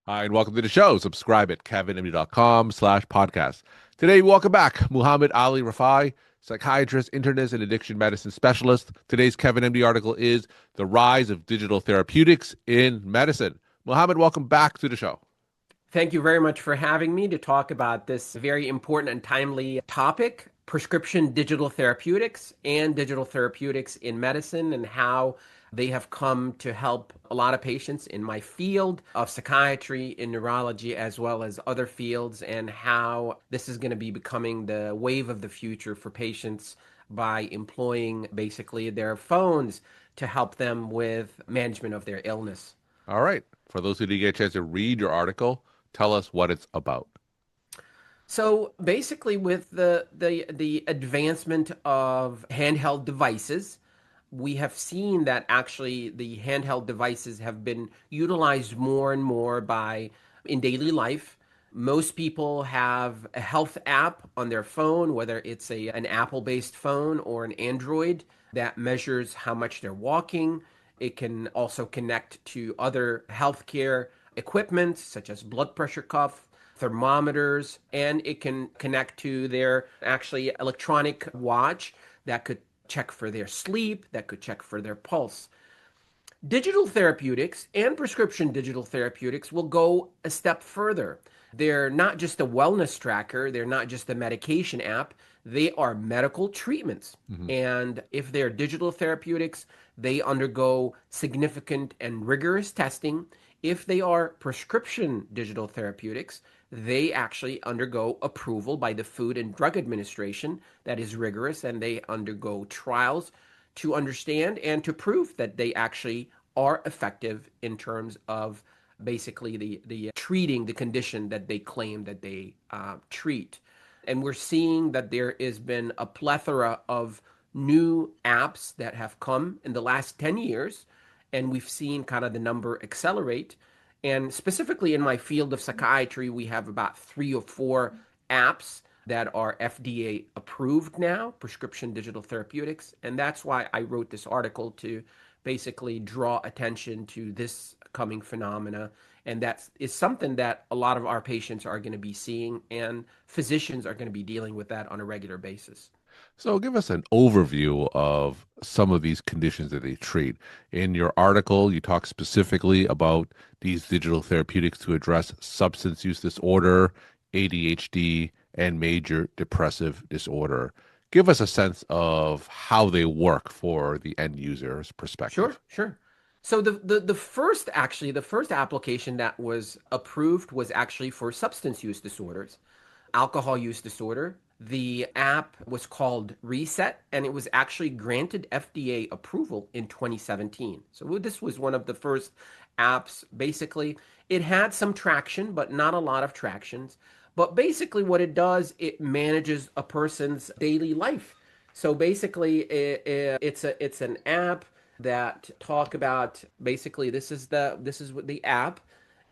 Hi, and welcome to the show. Subscribe at kevinmd.com/podcast. Today, welcome back, Muhamad Aly Rifai, psychiatrist, internist, and addiction medicine specialist. Today's Kevin MD article is The Rise of Digital Therapeutics in Medicine. Muhammad, welcome back to the show. Thank you very much for having me to talk about this very important and timely topic, prescription digital therapeutics and digital therapeutics in medicine, and how they have come to help a lot of patients in my field of psychiatry, in neurology, as well as other fields, and how this is going to be becoming the wave of the future for patients by employing basically their phones to help them with management of their illness. All right. For those who didn't get a chance to read your article, tell us what it's about. So basically, with the advancement of handheld devices, we have seen that actually the handheld devices have been utilized more and more by in daily life. Most people have a health app on their phone, whether it's an Apple-based phone or an Android that measures how much they're walking. It can also connect to other healthcare equipment such as blood pressure cuff, thermometers, and it can connect to their actually electronic watch that could check for their sleep, that could check for their pulse. Digital therapeutics and prescription digital therapeutics will go a step further. They're not just a wellness tracker, they're not just a medication app, they are medical treatments. Mhm. And if they're digital therapeutics, they undergo significant and rigorous testing. If they are prescription digital therapeutics, they actually undergo approval by the Food and Drug Administration that is rigorous, and they undergo trials to understand and to prove that they actually are effective in terms of basically the treating the condition that they claim that they treat. And we're seeing that there has been a plethora of new apps that have come in the last 10 years, and we've seen kind of the number accelerate. And specifically in my field of psychiatry, we have about 3 or 4 apps that are FDA approved now, prescription digital therapeutics. And that's why I wrote this article, to basically draw attention to this coming phenomena. And that is something that a lot of our patients are going to be seeing, and physicians are going to be dealing with that on a regular basis. So, give us an overview of some of these conditions that they treat. In your article, you talk specifically about these digital therapeutics to address substance use disorder, ADHD, and major depressive disorder. Give us a sense of how they work for the end user's Sure, perspective. sure. So the first application that was approved was actually for substance use disorders, alcohol use disorder. The app was called Reset, and it was actually granted FDA approval in 2017. So this was one of the first apps. Basically, it had some traction, but not a lot of tractions. But basically, what it does, it manages a person's daily life. So basically, it's an app that talk about, basically, this is what the app,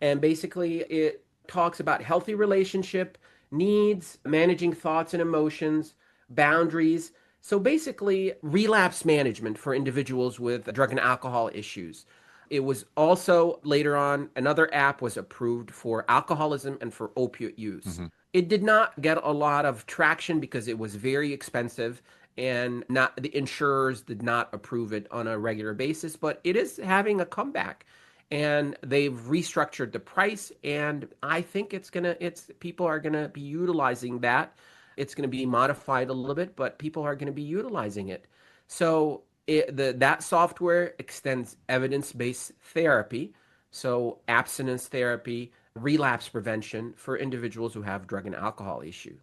and basically it talks about healthy relationship, needs, managing thoughts and emotions, boundaries. So basically, relapse management for individuals with drug and alcohol issues. It was also later on, another app was approved for alcoholism and for opiate use. Hmm. It did not get a lot of traction because it was very expensive, and not the insurers did not approve it on a regular basis, but it is having a comeback, and they've restructured the price, and I think it's people are gonna be utilizing that. It's gonna be modified a little bit, but people are gonna be utilizing it. So that software extends evidence-based therapy, so abstinence therapy, relapse prevention for individuals who have drug and alcohol issue.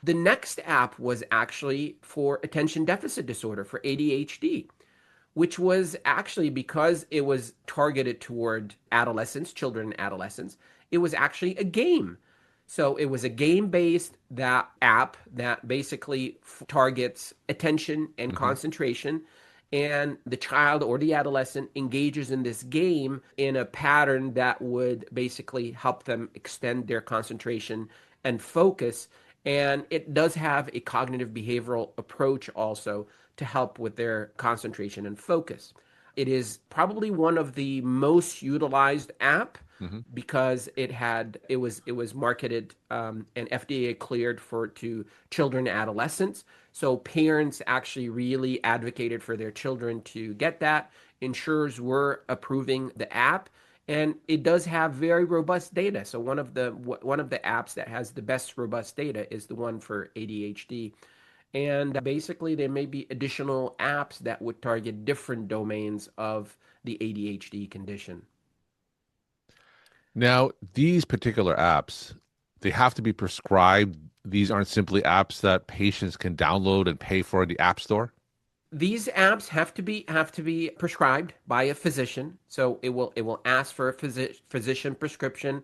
The next app was actually for attention deficit disorder, for ADHD, which was actually, because it was targeted toward adolescents, children and adolescents, it was actually a game. So it was a game-based that app that basically targets attention and Hmm. concentration, and the child or the adolescent engages in this game in a pattern that would basically help them extend their concentration and focus. And it does have a cognitive behavioral approach also to help with their concentration and focus. It is probably one of the most utilized app Hmm. because it was marketed and FDA cleared for to children and adolescents. So parents actually really advocated for their children to get that. Insurers were approving the app, and it does have very robust data. So one of the apps that has the best robust data is the one for ADHD. And basically, there may be additional apps that would target different domains of the ADHD condition. Now, these particular apps, they have to be prescribed. These aren't simply apps that patients can download and pay for in the App Store. These apps have to be prescribed by a physician. So it will ask for a physician prescription.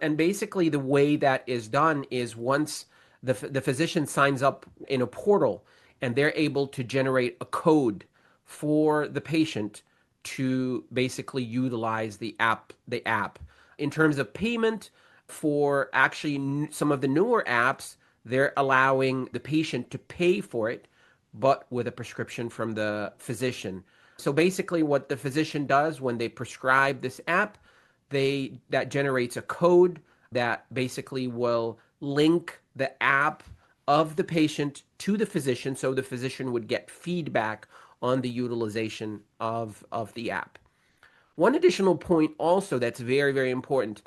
And basically the way that is done is once the physician signs up in a portal, and they're able to generate a code for the patient to basically utilize the app. In terms of payment, for actually some of the newer apps, they're allowing the patient to pay for it, but with a prescription from the physician. So basically, what the physician does when they prescribe this app, they that generates a code that basically will link the app of the patient to the physician, so the physician would get feedback on the utilization of the app. One additional point also that's very, very important: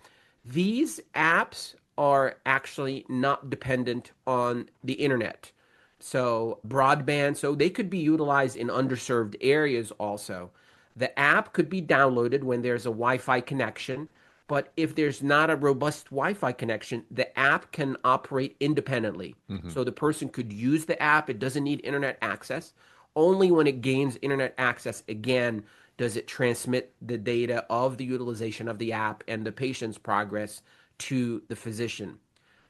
these apps are actually not dependent on the internet. So, broadband, so they could be utilized in underserved areas also. The app could be downloaded when there's a Wi Fi connection, but if there's not a robust Wi Fi connection, the app can operate independently. Hmm. So, the person could use the app, it doesn't need internet access. Only when it gains internet access again does it transmit the data of the utilization of the app and the patient's progress to the physician.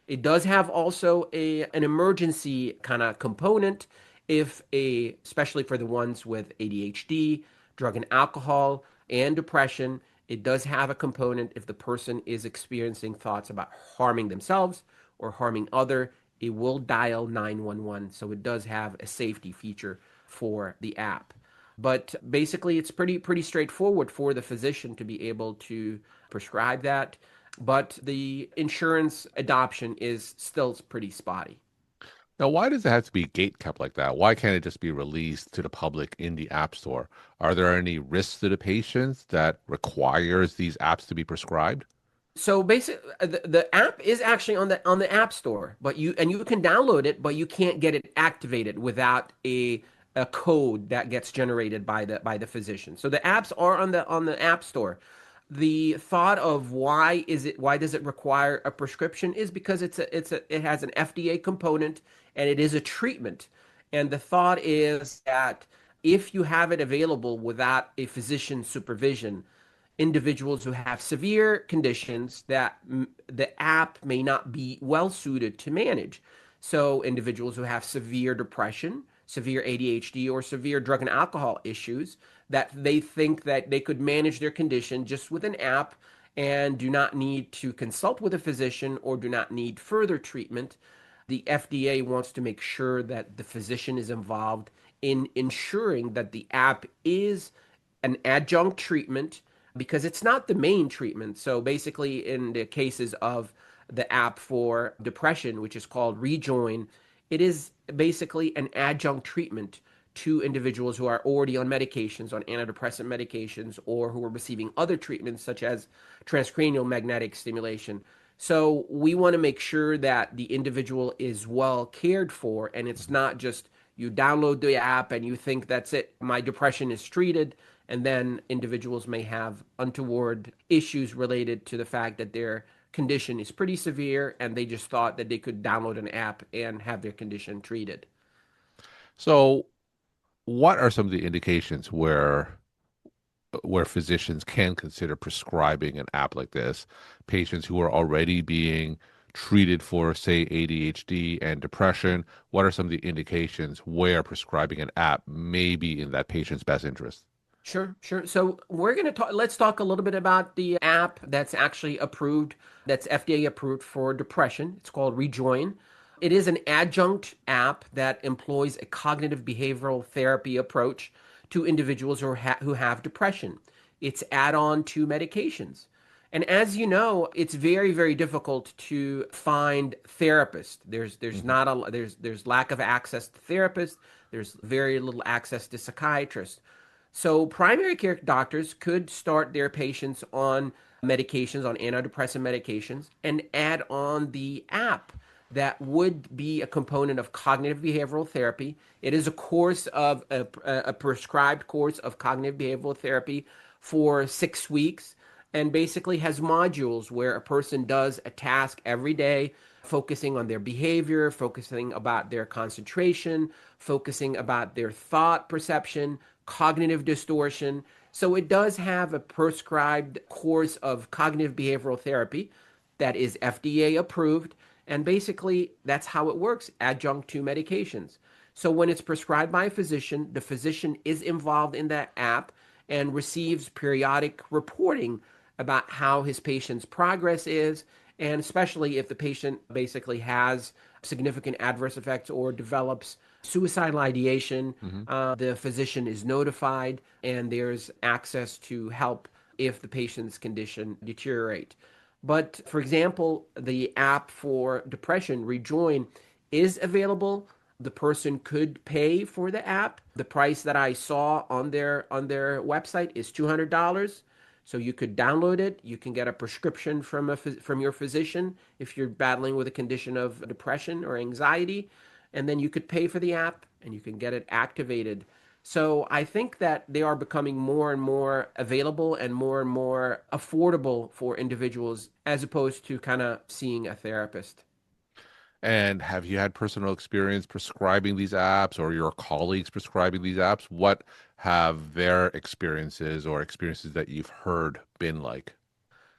It does have also an emergency kind of component if especially for the ones with ADHD, drug and alcohol, and depression. It does have a component if the person is experiencing thoughts about harming themselves or harming other, it will dial 911. So it does have a safety feature for the app. But basically, it's pretty straightforward for the physician to be able to prescribe that. But the insurance adoption is still pretty spotty. Now, why does it have to be gate kept like that? Why can't it just be released to the public in the App Store? Are there any risks to the patients that requires these apps to be prescribed? So basically, the app is actually on the App Store, but you can download it, but you can't get it activated without a code that gets generated by the physician. So the apps are on the App Store. The thought of why does it require a prescription is because it has an FDA component, and it is a treatment. And the thought is that if you have it available without a physician supervision, individuals who have severe conditions that the app may not be well suited to manage. So, individuals who have severe depression, severe ADHD, or severe drug and alcohol issues, that they think that they could manage their condition just with an app and do not need to consult with a physician or do not need further treatment. The FDA wants to make sure that the physician is involved in ensuring that the app is an adjunct treatment because it's not the main treatment. So basically, in the cases of the app for depression, which is called Rejoin, it is basically an adjunct treatment to individuals who are already on medications, on antidepressant medications, or who are receiving other treatments such as transcranial magnetic stimulation. So we want to make sure that the individual is well cared for, and it's not just you download the app and you think that's it, my depression is treated, and then individuals may have untoward issues related to the fact that their condition is pretty severe and they just thought that they could download an app and have their condition treated. So, what are some of the indications where physicians can consider prescribing an app like this? Patients who are already being treated for, say, ADHD and depression, what are some of the indications where prescribing an app may be in that patient's best interest? Sure, sure. So we're going to let's talk a little bit about the app that's actually approved, that's FDA approved for depression. It's called Rejoin. It is an adjunct app that employs a cognitive behavioral therapy approach to individuals who have depression. It's add-on to medications. And as you know, it's very, very difficult to find therapists. There's Hmm. not a there's lack of access to therapists. There's very little access to psychiatrists. So primary care doctors could start their patients on medications, on antidepressant medications, and add on the app that would be a component of cognitive behavioral therapy. It is a course of a prescribed course of cognitive behavioral therapy for 6 weeks, and basically has modules where a person does a task every day, focusing on their behavior, focusing about their concentration, focusing about their thought perception, cognitive distortion. So it does have a prescribed course of cognitive behavioral therapy that is FDA approved. And basically, that's how it works, adjunct to medications. So when it's prescribed by a physician, the physician is involved in that app and receives periodic reporting about how his patient's progress is, and especially if the patient basically has significant adverse effects or develops suicidal ideation, Hmm. the physician is notified and there's access to help if the patient's condition deteriorate. But for example, the app for depression, Rejoin, is available. The person could pay for the app. The price that I saw on their website is $200. So you could download it. You can get a prescription from your physician if you're battling with a condition of depression or anxiety, and then you could pay for the app and you can get it activated. So I think that they are becoming more and more available and more affordable for individuals as opposed to kind of seeing a therapist. And have you had personal experience prescribing these apps or your colleagues prescribing these apps? What have their experiences or experiences that you've heard been like?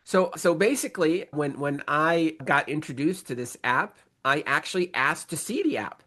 So basically, when I got introduced to this app, I actually asked to see the app.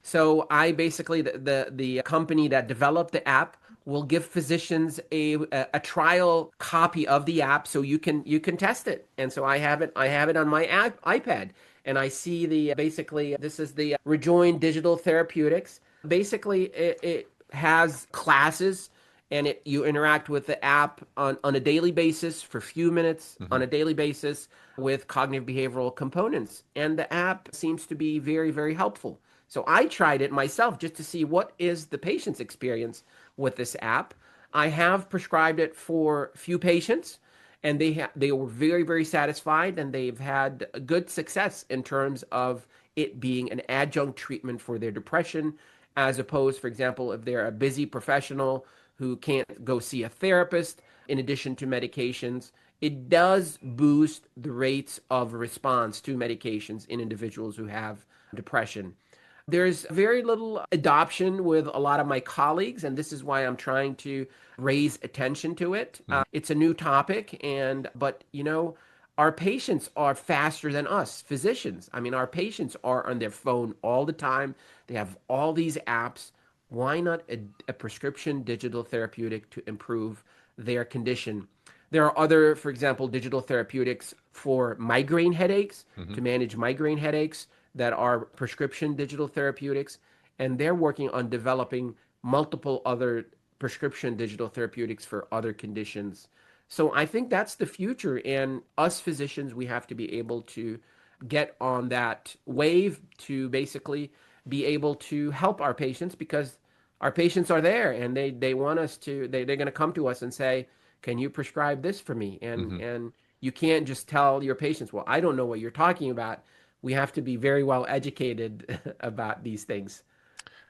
So I basically the company that developed the app will give physicians a trial copy of the app so you can test it. And so I have it on my iPad, and I see the basically this is the Rejoin Digital Therapeutics. Basically, it has classes, and you interact with the app on a daily basis for a few minutes Hmm. on a daily basis with cognitive behavioral components. And the app seems to be very, very helpful. So I tried it myself just to see what is the patient's experience with this app. I have prescribed it for a few patients, and they were very, very satisfied, and they've had good success in terms of it being an adjunct treatment for their depression, as opposed, for example, if they're a busy professional who can't go see a therapist in addition to medications. It does boost the rates of response to medications in individuals who have depression. There's very little adoption with a lot of my colleagues, and this is why I'm trying to raise attention to it. It's a new topic, and but our patients are faster than us physicians. I mean, our patients are on their phone all the time. They have all these apps. Why not a prescription digital therapeutic to improve their condition? There are other, for example, digital therapeutics for migraine headaches, Hmm. to manage migraine headaches, that are prescription digital therapeutics, and they're working on developing multiple other prescription digital therapeutics for other conditions. So I think that's the future, and us physicians, we have to be able to get on that wave to basically be able to help our patients, because our patients are there and they want us to they're going to come to us and say, can you prescribe this for me? and Hmm. and you can't just tell your patients, well, I don't know what you're talking about. We have to be very well educated about these things.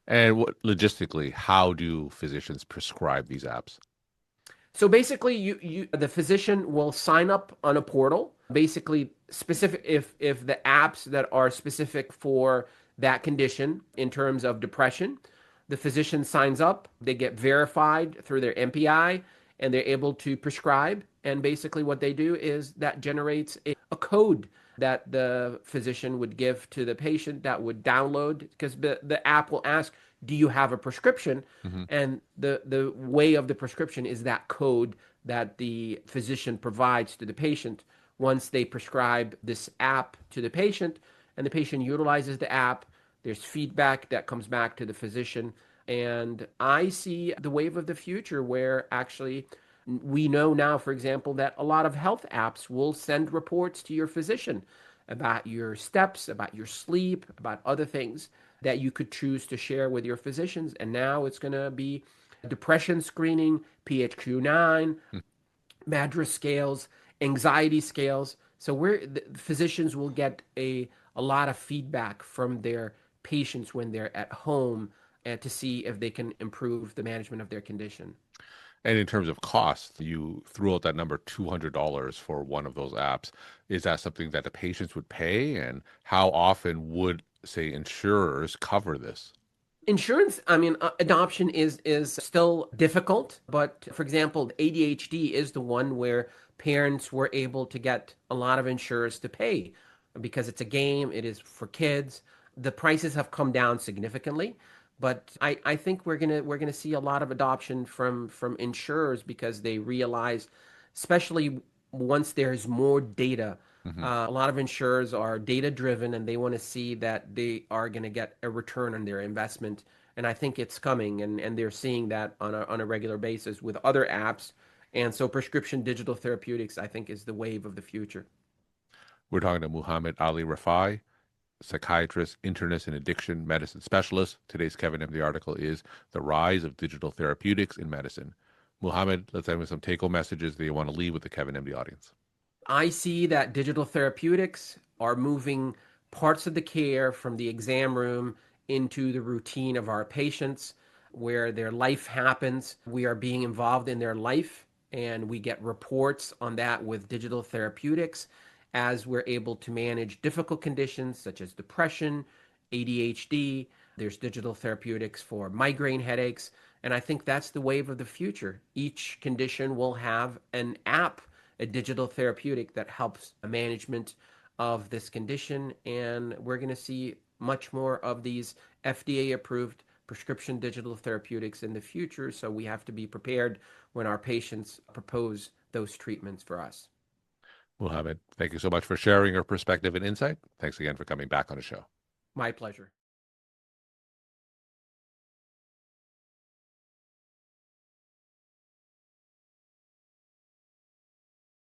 And what logistically, how do physicians prescribe these apps? So basically, the physician will sign up on a portal. Basically, specific if the apps that are specific for that condition in terms of depression, the physician signs up. They get verified through their MPI, and they're able to prescribe. And basically, what they do is that generates a code that the physician would give to the patient that would download, because the app will ask, do you have a prescription? Hmm. And the way of the prescription is that code that the physician provides to the patient. Once they prescribe this app to the patient and the patient utilizes the app, there's feedback that comes back to the physician. And I see the wave of the future where actually We know now, for example, that a lot of health apps will send reports to your physician about your steps, about your sleep, about other things that you could choose to share with your physicians. And now it's going to be depression screening, PHQ-9, MADRS scales, anxiety scales. So the physicians will get a lot of feedback from their patients when they're at home to see if they can improve the management of their condition. And in terms of cost, you threw out that number $200 for one of those apps. Is that something that the patients would pay? And how often would, say, insurers cover this? Insurance, I mean, adoption is still difficult, but for example, ADHD is the one where parents were able to get a lot of insurers to pay because it's a game, it is for kids. The prices have come down significantly, but I think we're gonna see a lot of adoption from insurers because they realize, especially once there's more data, Hmm. a lot of insurers are data driven and they want to see that they are going to get a return on their investment. And I think it's coming, and they're seeing that on a regular basis with other apps. And so prescription digital therapeutics, I think, is the wave of the future. We're talking to Muhammad Ali Rifai, psychiatrist, internist, and addiction medicine specialist. Today's Kevin M. The article is The Rise of Digital Therapeutics in Medicine. Muhammad, let's end with some take home messages that you want to leave with the Kevin MD audience. I see that digital therapeutics are moving parts of the care from the exam room into the routine of our patients where their life happens. We are being involved in their life and we get reports on that with digital therapeutics as we're able to manage difficult conditions such as depression, ADHD. There's digital therapeutics for migraine headaches. And I think that's the wave of the future. Each condition will have an app, a digital therapeutic that helps management of this condition. And we're going to see much more of these FDA approved prescription digital therapeutics in the future. So we have to be prepared when our patients propose those treatments for us. Muhammad, thank you so much for sharing your perspective and insight. Thanks again for coming back on the show. My pleasure.